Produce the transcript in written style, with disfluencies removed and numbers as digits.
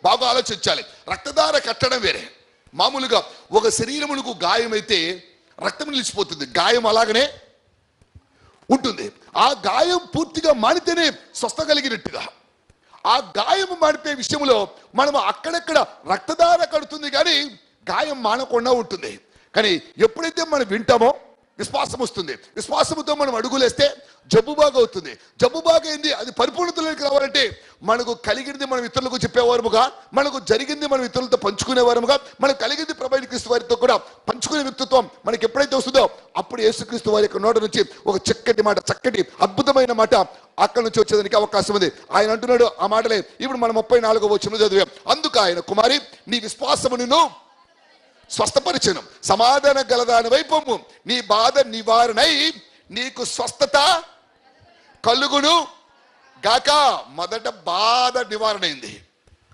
బాగా ఆలోచించాలి. రక్తధార కట్టడం వేరే. మామూలుగా ఒక శరీరమునకు గాయమైతే రక్తం నిలిచిపోతుంది, గాయం అలాగనే ఉంటుంది. ఆ గాయం పూర్తిగా మానితేనే స్వస్థ కలిగినట్టుగా. ఆ గాయం మానిపే విషయంలో మనం అక్కడక్కడ రక్తధార కడుతుంది కానీ గాయం మానకుండా ఉంటుంది. కానీ ఎప్పుడైతే మనం వింటామో విశ్వాసం వస్తుంది. విశ్వాసంతో మనం అడుగులేస్తే జబ్బు బాగా అవుతుంది. జబ్బు బాగా అయింది, అది పరిపూర్ణతలోకి రావాలంటే మనకు కలిగింది మనం ఇతరులకు చెప్పేవారముగా, మనకు జరిగింది మనం ఇతరులతో పంచుకునేవారముగా, మనకు కలిగింది ప్రభు క్రీస్తు వారితో కూడా పంచుకునే వ్యక్తిత్వం మనకి ఎప్పుడైతే వస్తుందో అప్పుడు యేసుక్రీస్తు వారి యొక్క నోట నుంచి ఒక చక్కటి మాట, చక్కటి అద్భుతమైన మాట అక్కడి నుంచి వచ్చేదానికి అవకాశం ఉంది. ఆయన అంటున్నాడు ఆ మాటలే ఇప్పుడు మనం 34వ వచనం చదివాం. అందుకు ఆయన, కుమారి నీ విశ్వాసము నిన్ను స్వస్థపరిచెను, సమాధాన గలదాని వైపు నీ బాధ నివారణై నీకు స్వస్థత కలుగును గాక. మొదట బాధ నివారణ అయింది.